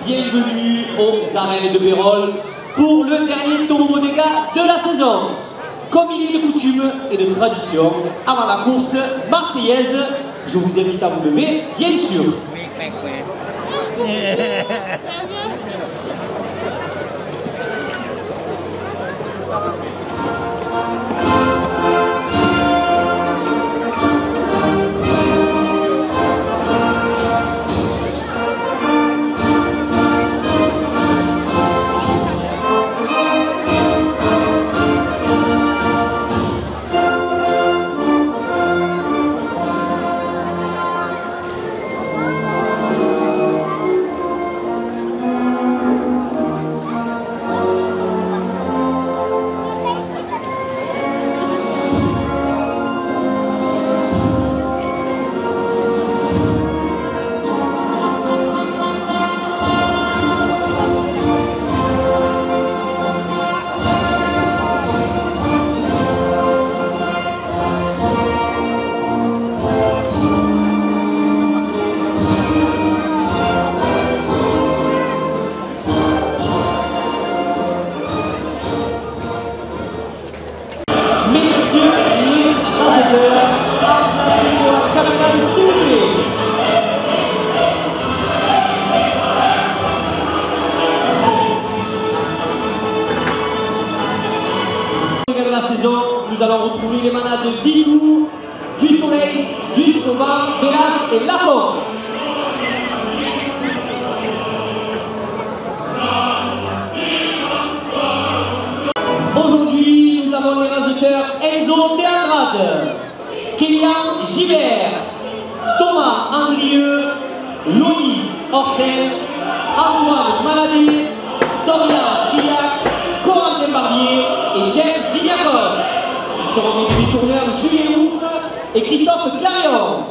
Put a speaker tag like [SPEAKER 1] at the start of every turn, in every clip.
[SPEAKER 1] Bienvenue aux arènes de Pérol pour le dernier tombeau des gars de la saison. Comme il est de coutume et de tradition, avant la course marseillaise, je vous invite à vous lever, bien sûr. Nous allons retrouver les manades de Diligou, du Soleil, du Sauvin, Bélas et Lafort. Aujourd'hui, nous avons les raseteurs Enzo Théadrade, Kélian Gilbert, Thomas Andrieux, Loïs Orcel, Antoine Maladé, Dorian Fillac, Corentin Barbier et Jeff Gignatos. Ils seront mes tourneurs Julien Oufre et Christophe Clarion.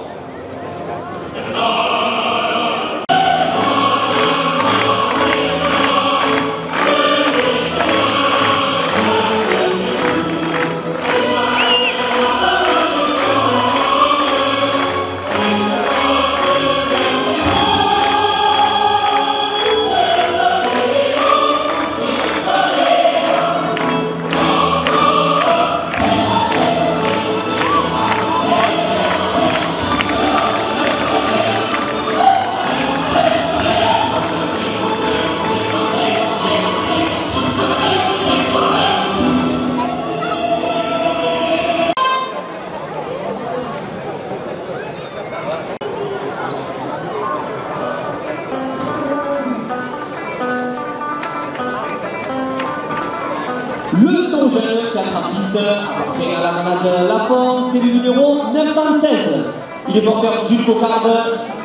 [SPEAKER 1] Le ton jeune qui attrape piste, appartient à la manade Lafont, c'est le numéro 916. Il est porteur d'une cocarde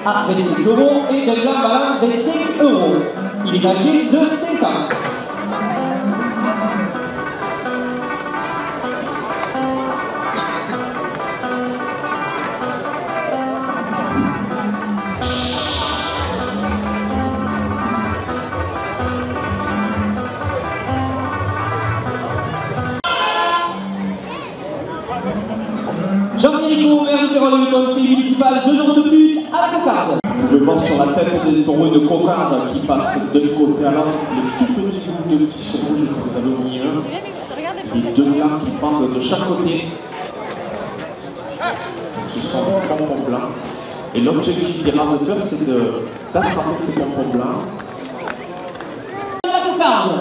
[SPEAKER 1] à 25 € et d'un gland ballon 25 €. Il est âgé de 5 ans. Jean-Pierre Rico, maire de Pérol, le conseil municipal, 2 € de plus à la cocarde.
[SPEAKER 2] Je vois sur la tête des taureaux une cocarde qui passe d'un côté à l'autre, c'est les tout petits bouts de tissu rouge que vous avez au milieu. Les deux glands qui pendent de chaque côté. Ce sont des pompons blancs. Et l'objectif des raseteurs, c'est d'attraper ces pompons blancs.
[SPEAKER 1] La cocarde.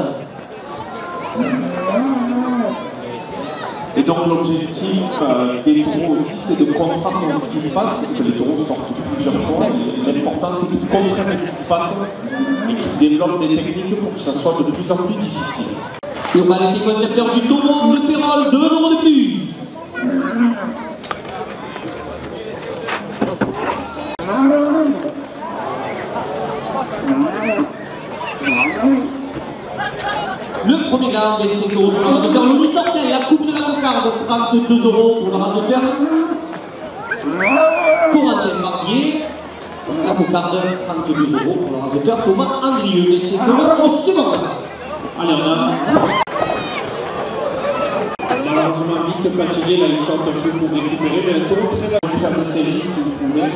[SPEAKER 2] Et donc l'objectif des taureaux aussi, c'est de comprendre ce qui se passe, parce que les taureaux sortent plusieurs fois. L'important, c'est qu'ils comprennent ce qui se passe et qu'ils développent des techniques pour que ça soit de plus en plus difficile.
[SPEAKER 1] Urban était concepteur du taureau de Pérol, 2 € de plus. Le premier gland, 25 € pour le rasoteur. L'Oni Sorcel, la coupe de la cocarde, 32 € pour le rasoteur. Corentin Barbier, la cocarde, 32 € pour le rasoteur. Thomas Andrieux, 25 € au second.
[SPEAKER 2] Allez, on a malheureusement vite fatigué, là, ils sortent un peu pour récupérer, mais le taureau très bien faire de série si vous pouvez.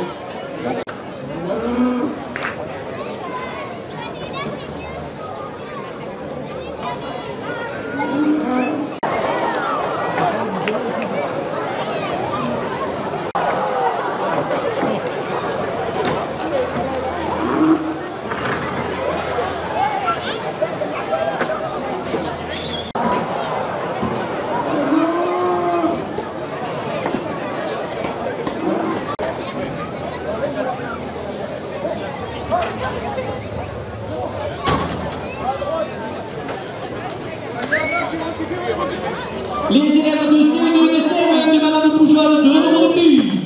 [SPEAKER 1] Les élèves de CE2 et de CM1 de Madame Poujol, 2 € de plus.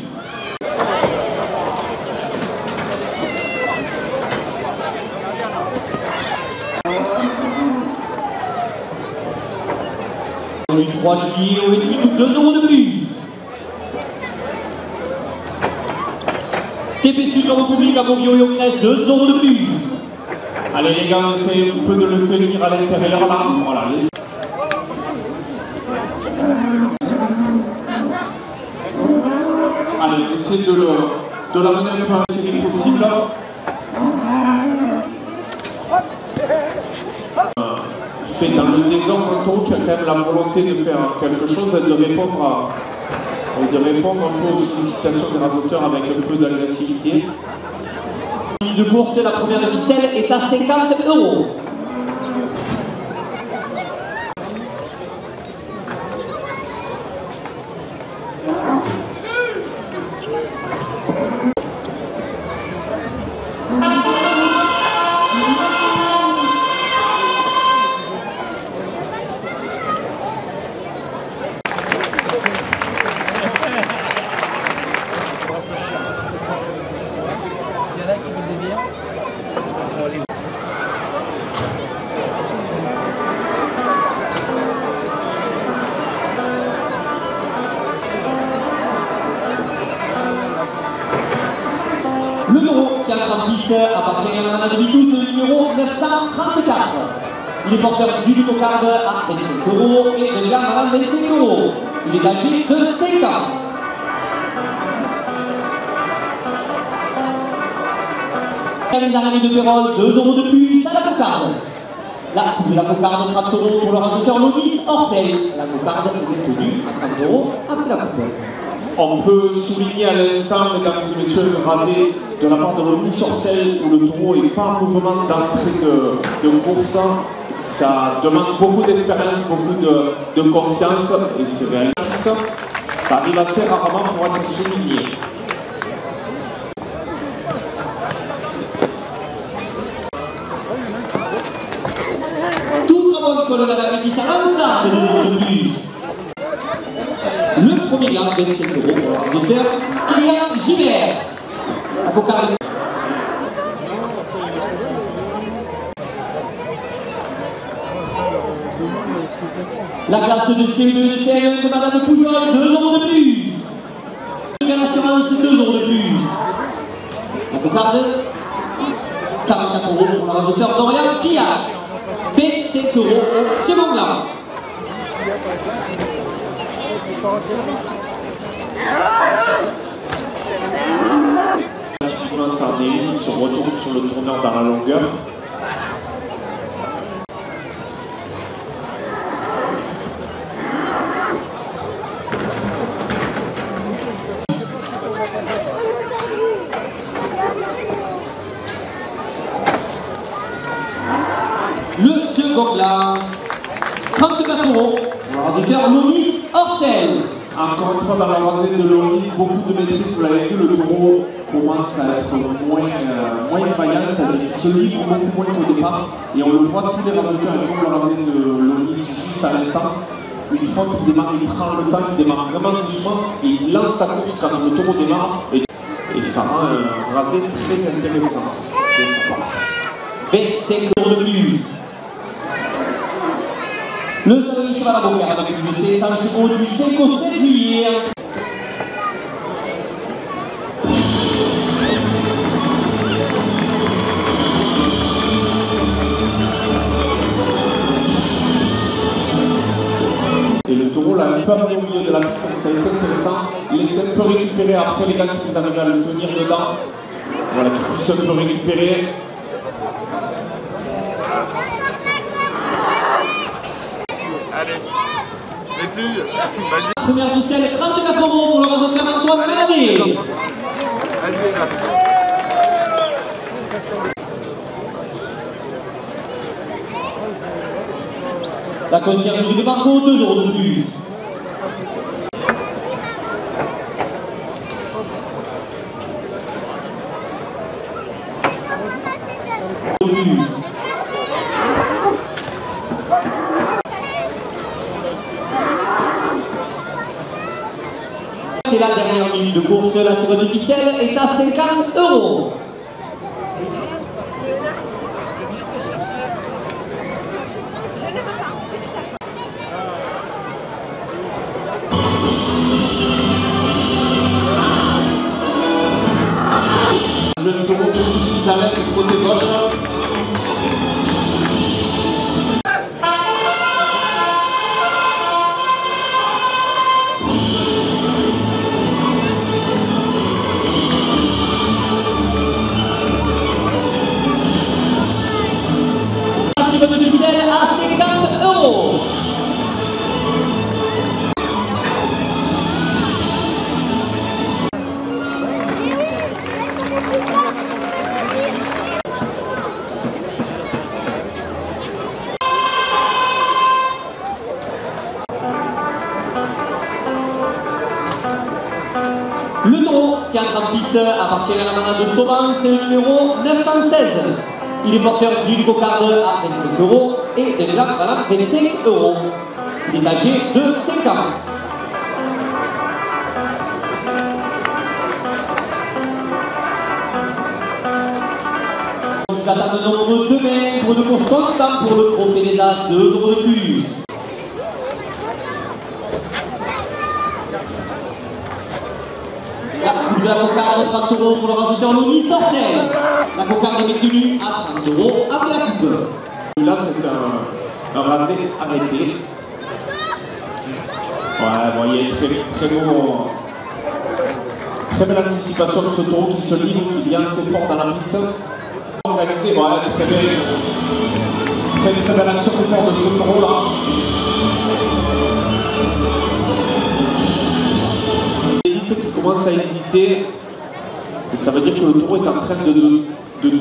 [SPEAKER 1] Le 3 juillet au études, 2 € de plus. TP Sud en République à Bourguignon et au Crest, 2 € de plus.
[SPEAKER 2] Allez les gars, on essaie un peu de le tenir à l'intérieur là. Voilà. Allez, essayez de l'amener un peu assez vite possible. Fait dans le désordre, un taureau qui a quand même la volonté de faire quelque chose, de répondre un peu aux sollicitations des rasoteurs avec un peu d'agressivité.
[SPEAKER 1] De course, la première de ficelle est à 50 €. Le taureau qui a la piste appartient à la 2012, le numéro 934. Il est porteur d'une cocarde à 25 € et de gamme à 25 €. Il est âgé de 5 ans. Les araignées de Pérol, 2 € de plus à la cocarde. La coupe de la cocarde, 30 € pour le rasoteur L'Oni Sorcel. La cocarde est tenue à 30 € après la coupe.
[SPEAKER 2] On peut souligner à l'instant, mesdames et messieurs, le rasé de la part de L'Oni Sorcel où le taureau n'est pas en mouvement d'entrée de course. Ça demande beaucoup d'expérience, beaucoup de confiance et c'est réaliste. Ça arrive assez rarement pour être souligné.
[SPEAKER 1] Tout travail que l'on avait dit, ça lance de 2 € de plus. Le premier gamme, 25 € pour l'auteur Kylian Gibert. La cocarde. La classe de CE2 de CE1 de Madame Poujol, 2 € de plus. L'assurance, 2 € de plus. La cocarde, 44 € pour la rasoteur Dorian Killac. 25 € au second gamme.
[SPEAKER 2] Pratiquement Sardé, il se retourne sur le tourneur dans la longueur.
[SPEAKER 1] Le second gamme, 34 € pour le rasoteur Lonis Orcel.
[SPEAKER 2] Encore une fois, dans la rasée de Lonis, beaucoup de maîtrise, vous l'avez vu, le taureau commence à être moins vaillant, c'est-à-dire qu'il se livre beaucoup moins qu'au départ. Et on le voit, tous les rasoteurs, et comme la rasée de Lonis juste à l'instant, une fois qu'il démarre, il prend le temps, il démarre vraiment doucement, et il lance sa course quand le taureau démarre, et ça rend un rasé très intéressant.
[SPEAKER 1] 25 € de plus. Le salon du cheval à Beaucaire avec le C 100 chevaux du 5 au 7 juillet.
[SPEAKER 2] Et le taureau l'a un peu amené au milieu de la piste, ça a été intéressant. Laissez un peu récupérer après les gars si vous arrivez à le tenir dedans. Voilà, qu'il puisse un peu récupérer.
[SPEAKER 3] Allez, les filles, vas-y.
[SPEAKER 1] Première ficelle, 34 € pour le rasoteur Antoine Maladé.
[SPEAKER 3] Vas-y, là.
[SPEAKER 1] La concierge du débarco, 2 € de plus. C'est la dernière minute de course, la seconde ficelle est à 50 €.
[SPEAKER 2] Jeune taureau qui s'arrête du côté gauche.
[SPEAKER 1] À 50 €. Le taureau qui entre en piste appartient à la manade de Sauvan, c'est le numéro 916. Il est porteur d'une cocarde à 25 € et de la à 25 €. Il est âgé de 5 ans. Nous attendons demain pour une course constante pour le trophée des As, 2 € de plus. La coupe de la cocarde, 30 € pour le rasoteur Lonis Orcel. La cocarde est détenue à 30 € après la coupe.
[SPEAKER 2] Là, c'est un rasé arrêté. Ouais, bon, il y a très belle anticipation de ce taureau qui se livre, qui vient assez fort dans la piste. Organisé, bon, très belle action de fort de ce taureau là. Qui commence à hésiter, et ça veut dire que le taureau est en train de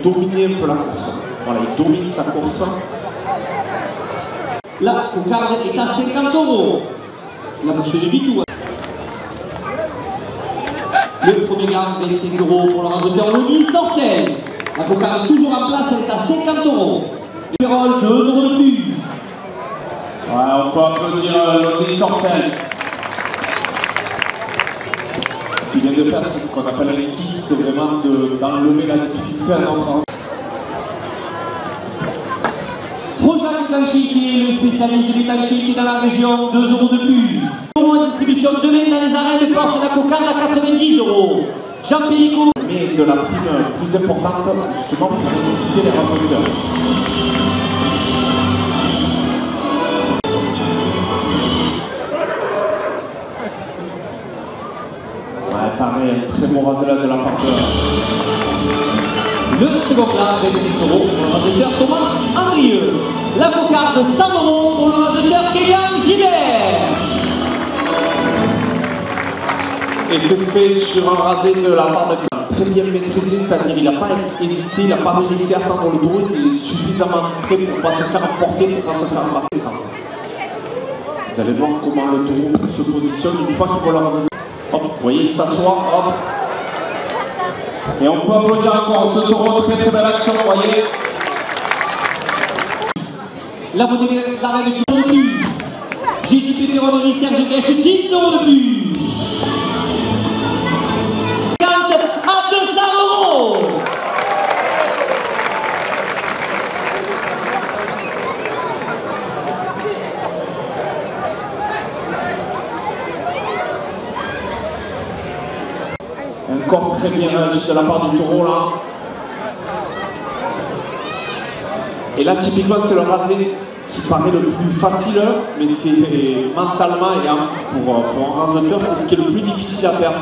[SPEAKER 2] dominer un peu la course. Voilà, il domine sa course.
[SPEAKER 1] La cocarde est à 50 €. La bouchée de Vitou. Le premier gamme, 25 € pour le rasoteur Lonis Orcel. La cocarde toujours en place, elle est à 50 €. Le Pérol, 2 € de plus.
[SPEAKER 2] Ouais, on peut applaudir Lonis Orcel. Ce qu'il vient de faire, c'est ce qu'on appelle un kick, c'est vraiment d'enlever la difficulté à l'enfant.
[SPEAKER 1] Projac Lanchiki, le spécialiste du Lanchiki dans la région, 2 € de plus. En distribution demain dans les arènes, porte la cocarde à 90 €. Jean Pélico.
[SPEAKER 2] Mais de la prime plus importante, justement pour inciter les randonneurs. Ouais, pareil, un très bon raselage de la part
[SPEAKER 1] Le second plat, 25 € pour le raseteur Thomas Andrieux. La cocarde, 100 € pour le raseteur Kélian Gilbert.
[SPEAKER 2] Et c'est fait sur un rasé de la part de très bien maîtrisé, c'est-à-dire il n'a pas hésité, il n'a pas laissé attendre le tour, il est suffisamment prêt pour ne pas se faire emporter, pour ne pas se faire embarquer. Vous allez voir comment le taureau se positionne une fois qu'il va le raser. Hop, vous voyez, il s'assoit, hop. Et on peut applaudir encore ce taureau, très très belle action, vous voyez.
[SPEAKER 1] La beauté des arènes, 10 € de plus. JJP Péronnerie, Serge Grèche, 10 € de plus. À 200 €.
[SPEAKER 2] Encore très bien réagi de la part du taureau là. Et là typiquement c'est le rasé qui paraît le plus facile, mais c'est mentalement et pour un raseteur c'est ce qui est le plus difficile à faire.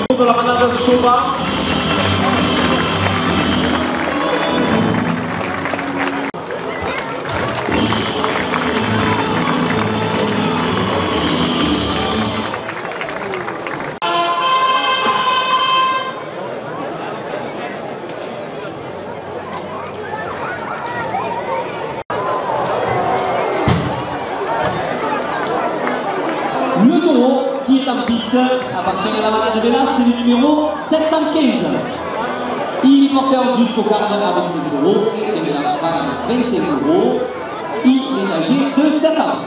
[SPEAKER 2] De la manade Sova.
[SPEAKER 1] Le taureau qui est en piste appartient à la manade de l'As, c'est le numéro 715. Il est porteur d'une cocarde à 25 € et de la femme à 25 €. Il est âgé de 7 ans.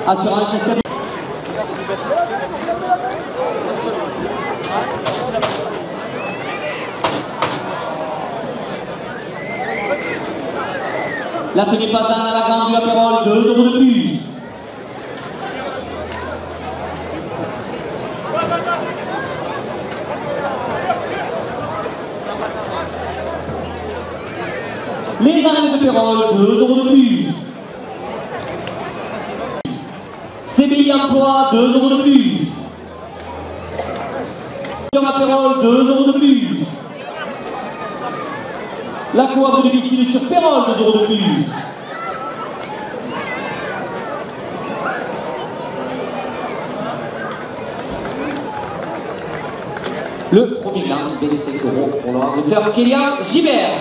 [SPEAKER 1] Assurance système. La tenue passante à la grande du Apérol, 2 € de plus. Les arènes de Pérol, 2 € de plus. CBI Emploi, 2 € de plus. Sur Apérol, 2 € de plus. La coop de domicile sur Pérol, 2 € de plus. Le premier gain, 25 € pour le raseteur Kélian Gilbert.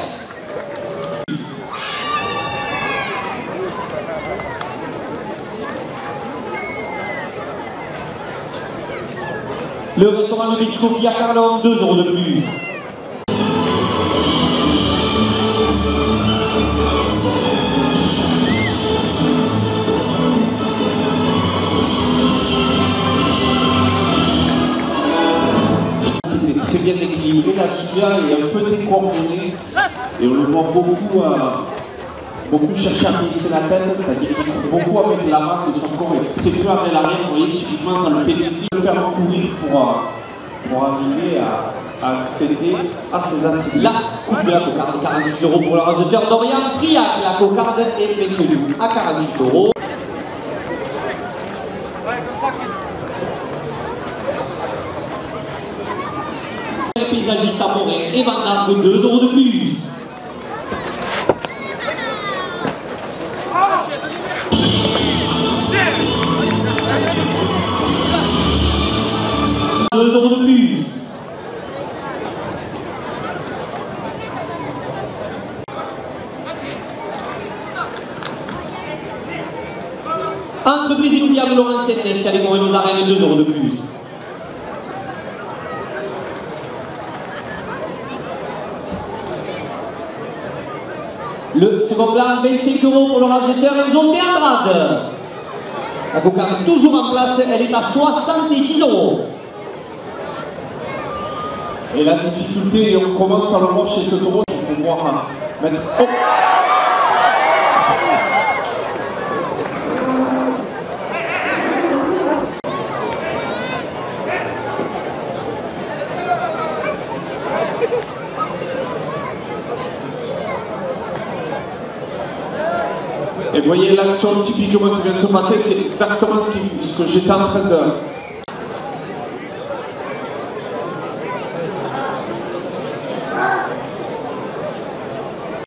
[SPEAKER 1] Le restaurant de Beach Coffee à Carlon, 2 € de plus.
[SPEAKER 2] Très bien équilibré, là celui-là est un peu décoordonné et on le voit beaucoup chercher à baisser la tête, c'est-à-dire qu'il court beaucoup avec la main de son corps et très peu avec l'arrière. Vous voyez, typiquement ça le fait difficile de faire courir pour arriver à accéder à ses activités.
[SPEAKER 1] La coupe de la cocarde, 48 € pour le raseteur Dorian Friac. La cocarde est maintenue à 48 €. Les paysagistes à Morin et Van Arbre, 2 € de plus. €2 de plus. William Laurent Settes qui a décoré nos arènes 2 € de plus. Le second plan, 25 € pour le raseteur Enzo de Andrade. La cocarde toujours en place, elle est à 70 €.
[SPEAKER 2] Et la difficulté, et on commence à le voir chez ce taureau, pour pouvoir mettre... Oh. Et vous voyez l'action typiquement qui vient de se passer, c'est exactement ce que j'étais en train de...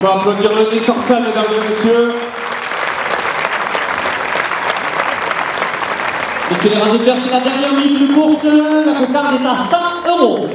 [SPEAKER 2] On va applaudir le nez sur scène, mesdames et messieurs.
[SPEAKER 1] Monsieur les raseteurs, c'est la dernière minute de course. La cocarde est à 100 €.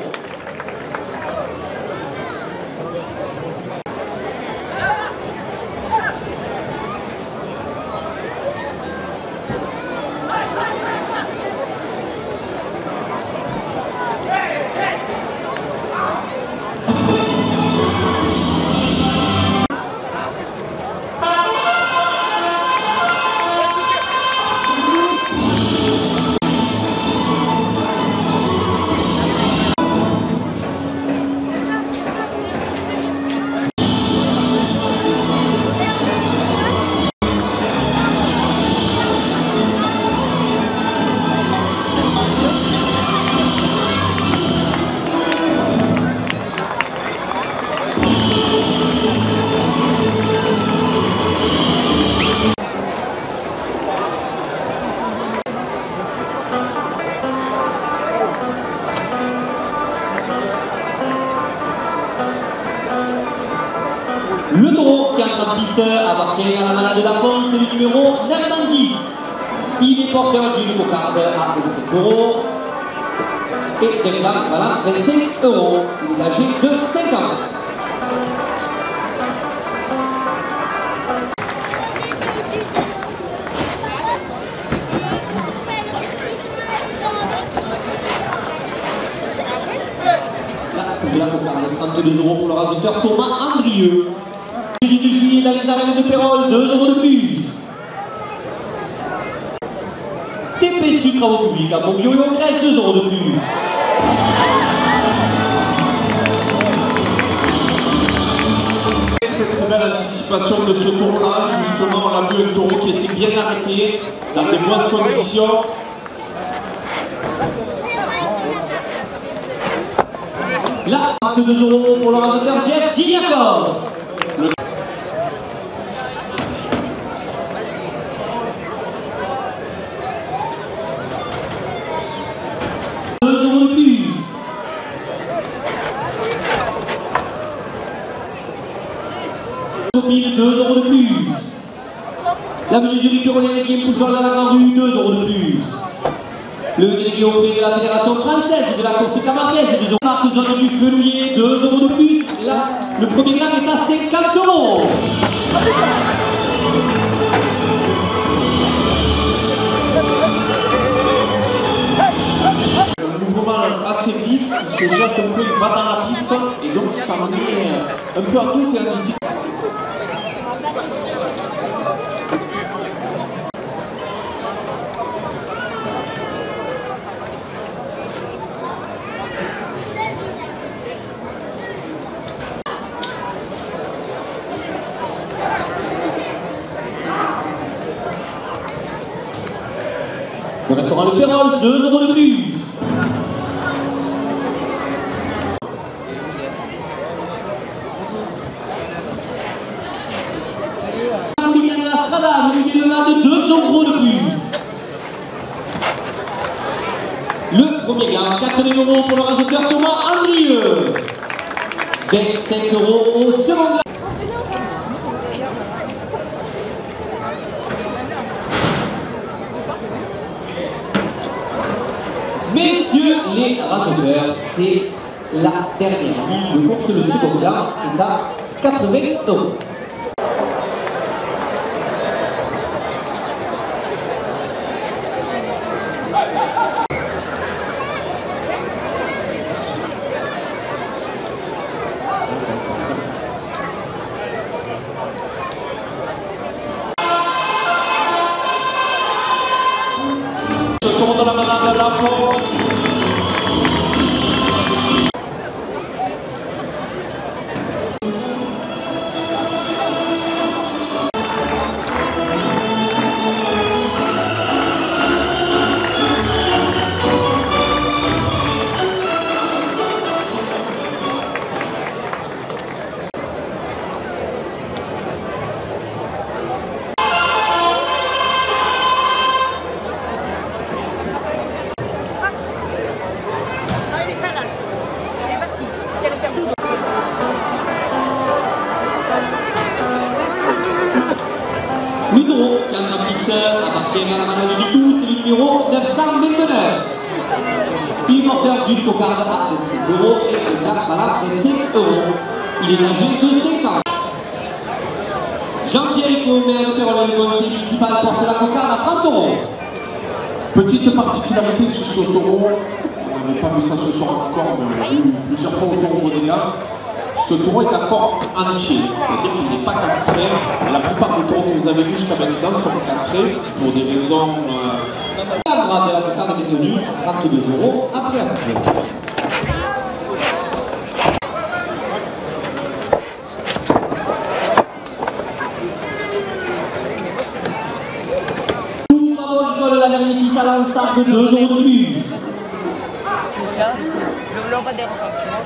[SPEAKER 1] Le taureau qui entre en piste appartient à la malade de la Ponce, le numéro 910. Il est porteur d'une cocarde à 25 € et réclame voilà, 25 €. Il est âgé de 5 ans. La cocarde, 32 € pour le raseteur Thomas Andrieux. Jeudi de juillet dans les arènes de Pérol, 2 € de plus. TP Sucre Travaux Publics à Montbio et au Crèche, 2 € de plus.
[SPEAKER 2] Très belle anticipation de ce tour-là. Justement, on a vu un taureau qui était bien arrêté, dans des bonnes conditions.
[SPEAKER 1] Là, 22 € pour le raseteur Jeff Giniakos. Copine, 2 € de plus. La menuiserie pyrolienne qui est Pouchon dans la grande rue, 2 € de plus. Le délégué au pays de la Fédération française de la course camarguaise, 2 €. Marque zone du Fenouillet, 2 € de plus. Là, le premier gramme est à 50 €.
[SPEAKER 2] Un mouvement assez vif, il se jette un peu, il va dans la piste, et donc ça met un peu en doute et en difficulté.
[SPEAKER 1] Le restaurant Le Pérol, 2 € de plus. Liliane Lastrada, Olivier Lenard, 2 € de plus. Le premier gain, 80 € pour le raseteur Thomas Andrieux. 25 € au second gain. Messieurs les raseteurs, c'est la dernière ligne de course. Le second gain est à 80 €. Jules Cocarde à 25 € et le Black Bala 25 €. Il est âgé de 5 ans. Jean-Pierre Comer de Pérol, le conseil municipal, porte la cocarde à 30 €.
[SPEAKER 2] Petite particularité sur ce taureau, on n'avait pas vu ça ce soir encore, mais on l'a vu plusieurs fois au taureau Bodega. Ce taureau est encore entier, c'est-à-dire qu'il n'est pas castré. La plupart des taureaux que vous avez vus jusqu'à maintenant sont castrés pour des raisons.
[SPEAKER 1] La grade de la cocarde est tenue à 32 € après action. La dernière fille à l'ensemble de 2 € de plus.
[SPEAKER 4] Le lampadaire en face, tu vois,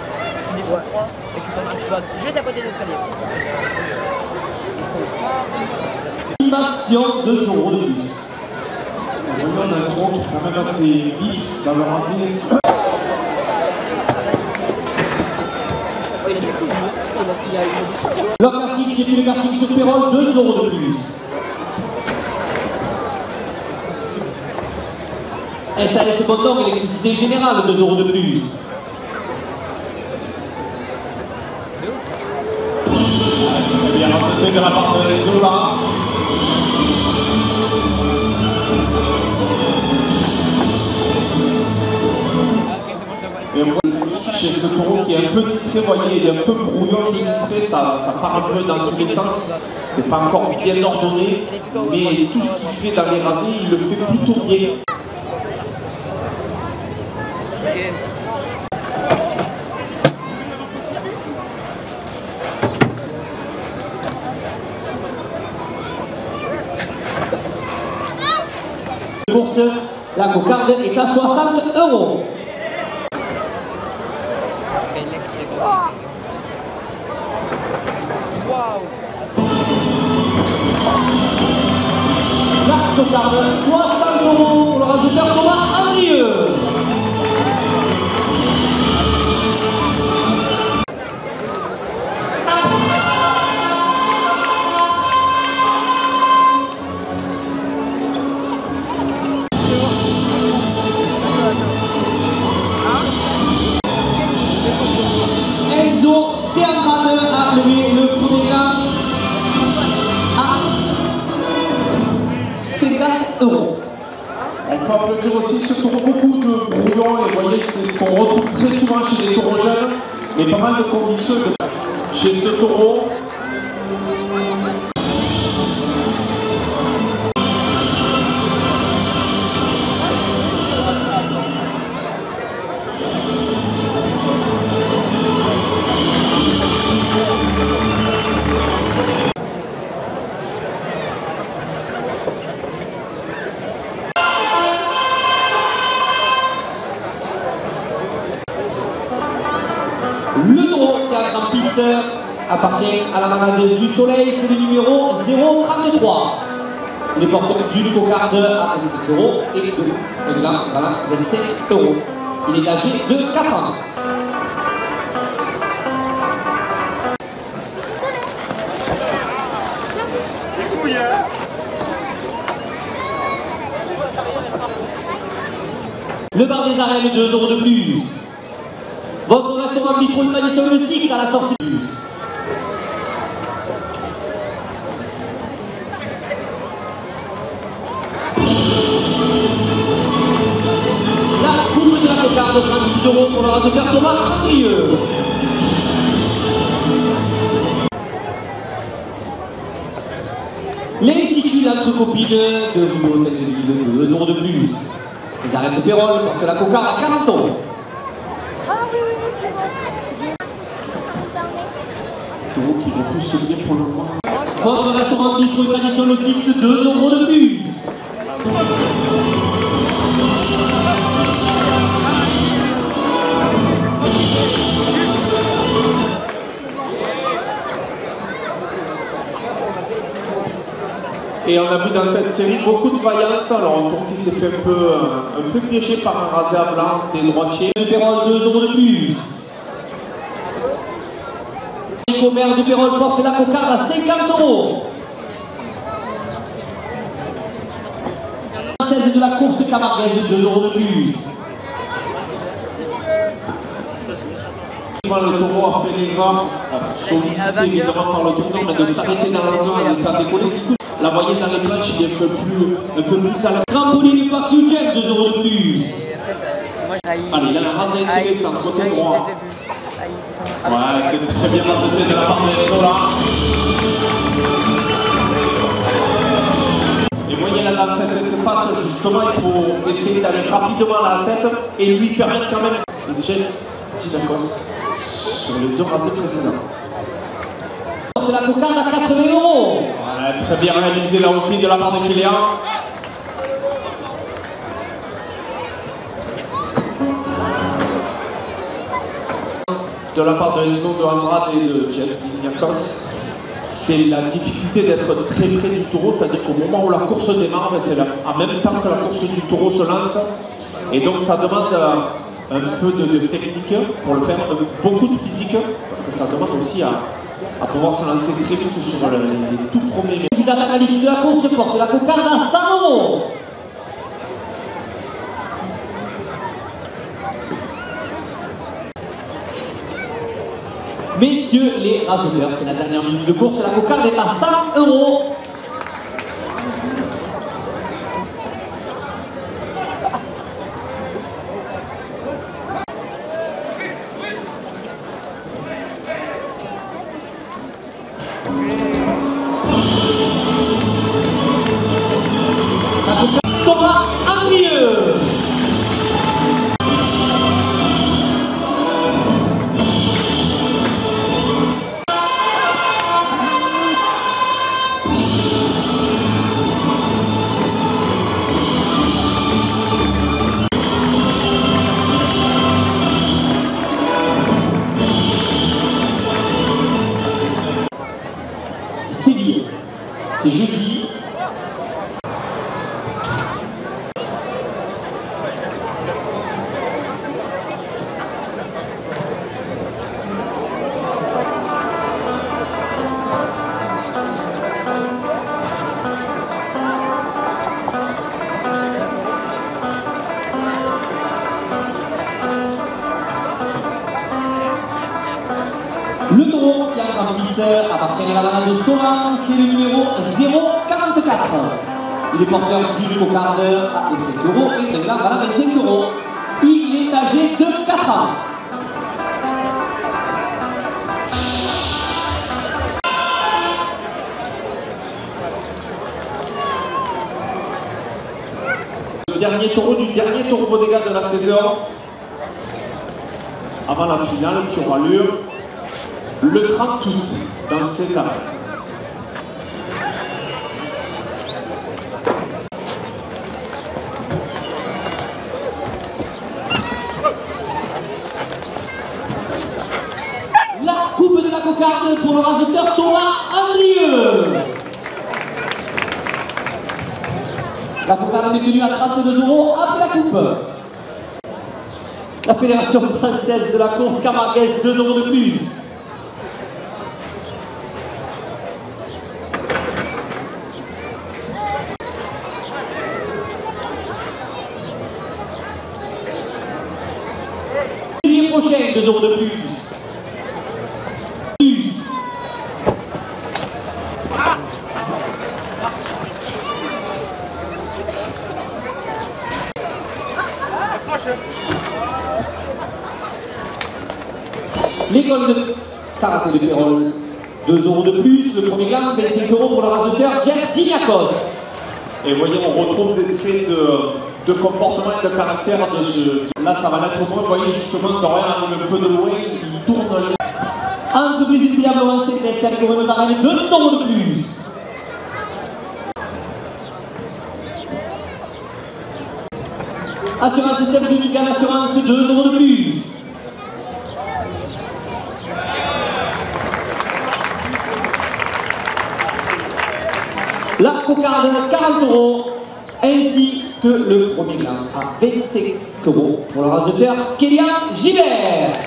[SPEAKER 4] tu descends 3 et tu vas juste à côté des escaliers.
[SPEAKER 1] Animation 2 € de plus.
[SPEAKER 2] On a un taureau qui est quand même assez vif dans leur envie.
[SPEAKER 1] Le karting, c'est plus le karting sur Pérol, 2 € de plus. SAS Motor, électricité générale, 2 € de plus.
[SPEAKER 2] Très bien rencontré de la part de Zola. Chez ce taureau qui est un peu distrait, vous voyez, il est un peu brouillon, il est distrait, ça part un peu dans tous les sens. C'est pas encore bien ordonné, mais tout ce qu'il fait dans les rasés, il le fait plutôt bien.
[SPEAKER 1] Course, la cocarde est à 60 €. La cocarde, 60 € pour le rajouteur Thomas Andrieux. Enzo Théâtrade a levé le premier gars à 50 €.
[SPEAKER 2] On peut applaudir aussi ce taureau, beaucoup de brouillon, et vous voyez, c'est ce qu'on retrouve très souvent chez les taureaux jeunes, mais pas mal de conviction chez ce taureau.
[SPEAKER 1] Le taureau qui a la grande piste appartient à la manade du soleil, c'est le numéro 033. Il est porteur d'une cocarde à 27 € et de là, voilà, 27 €. Il est âgé de 4 ans.
[SPEAKER 3] Les couilles, hein.
[SPEAKER 1] Le bar des arènes, 2 € de plus. Votre restaurant bistrot tradition le 6 à la sortie de bus. La coupe de la cocarde, 36 € pour le rajouteur Thomas Andrieux. L'Institut d'entre copines de Bibliothèque de Ville, 2 € de plus. Les arènes de Pérol portent la cocarde à 40 €.
[SPEAKER 2] Taureau qui repousse bien pour le moment.
[SPEAKER 1] Votre restaurant bistrot tradition le 6, 2 € de plus.
[SPEAKER 2] Et on a vu dans cette série beaucoup de vaillance. Alors on trouve qu'il s'est fait un peu piégé par un rasé à blanc des droitiers.
[SPEAKER 1] De Pérol, 2 € de plus. Le commerce de Pérol porte la cocarde à 50 €. 16 de la course camarguaise, 2 € de plus.
[SPEAKER 2] Le taureau a fait l'erreur, sollicité évidemment par le tournant, mais de s'arrêter dans la zone et de décoller. Du coup, la voyez dans les planches, il est un peu plus à la...
[SPEAKER 1] Trampoline du parc Eugène, 2 € de plus.
[SPEAKER 2] Allez, il y a la rase intéressante, côté droit. Ouais, c'est très bien raconté de la part de Enzo là. Et voyez là dans cet espace, justement, il faut essayer d'aller rapidement à la tête et lui permettre quand même de gêner Dinakos sur les 2 rasés précédents.
[SPEAKER 1] De la cocarde à 80 €.
[SPEAKER 2] Ouais, très bien réalisé là aussi de la part de Kylian. De la part de Enzo, de Andrade et de Jeff Dinakos, c'est la difficulté d'être très près du taureau, c'est-à-dire qu'au moment où la course démarre, c'est en même temps que la course du taureau se lance, et donc ça demande un peu de technique pour le faire, beaucoup de physique, parce que ça demande aussi à pouvoir se lancer très vite sur les tout premiers.
[SPEAKER 1] Vous êtes à l'issue de la course, porte la cocarde à 100 €. Messieurs les raseurs, c'est la dernière minute de course, la cocarde est à 100 €. Thomas Andrieux. C'est lié. C'est jeudi. Le taureau qui a un visseur appartient à la bande de Saurin, c'est le numéro 044. Il est porteur d'une cocarde à 25 € et d'un gland à 25 €. Il est âgé de 4 ans.
[SPEAKER 2] Le dernier taureau du dernier taureau Bodega de la saison, avant la finale qui aura lieu le 30 août dans cette arène.
[SPEAKER 1] La coupe de la cocarde pour le raseteur Thomas Andrieux. La cocarde est détenue à 32 € après la coupe. La Fédération française de la course camarguaise, 2 € de plus. Juillet prochain, 2 € de plus. L'école de karaté de Pérol, 2 € de plus. Le premier gain, 25 € pour le raseteur Jeff Dinakos.
[SPEAKER 2] Et vous voyez, on retrouve des traits de comportement et de caractère de ce... Là, ça va mettre au moins, vous voyez justement, Dorian arrive un peu de loin, il tourne...
[SPEAKER 1] Entreprise Diable avancée, test avec Renault Arène, 2 € de plus. Assurance Système Unical Assurance, 2 € de plus. La cocarde, 40 €, ainsi que le premier gain à 25 € pour le raseteur Kylian Gibert.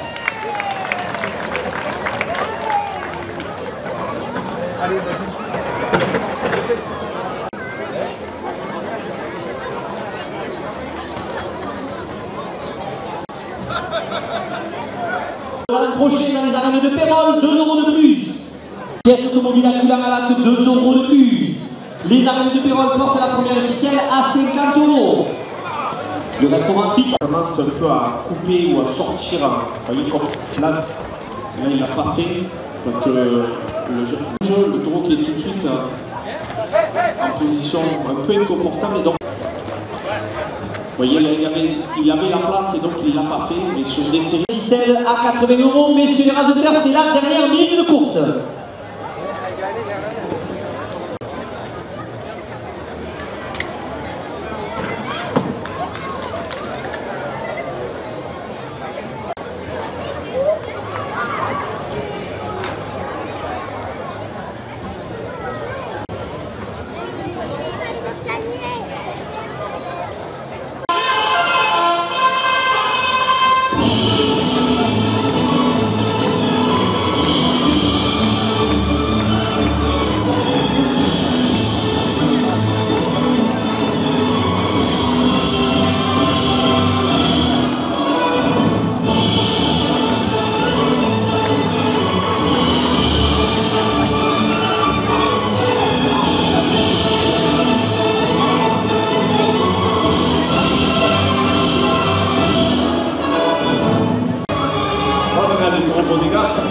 [SPEAKER 1] prochaine dans les arènes de Pérol, 2 € de plus. Pièce automobile à Coulamalat, 2 € de plus. Les arènes de Pérol portent la première officielle à 50 €. Le restaurant Beach
[SPEAKER 2] commence un peu à couper ou à sortir. Vous voyez, comme là il l'a pas fait parce que le taureau qui est tout de suite en position un peu inconfortable. Donc, vous voyez, il avait la place et donc il ne l'a pas fait. Mais sur des séries.
[SPEAKER 1] officielle à 80 €. Messieurs les raseteurs, c'est la dernière minute de course.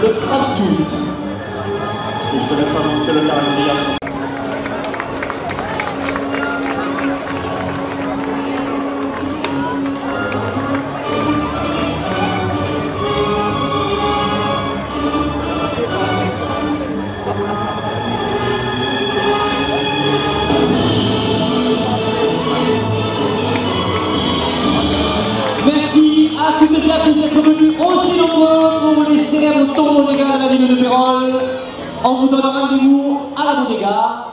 [SPEAKER 2] Le 30 août. Et je te laisse annoncer le calendrier.
[SPEAKER 1] Merci à toutes et à tous d'être venus aussi nombreux pour les célèbres tombeaux des gars de la ville de Pérol. On vous donne rendez-vous à la bodega.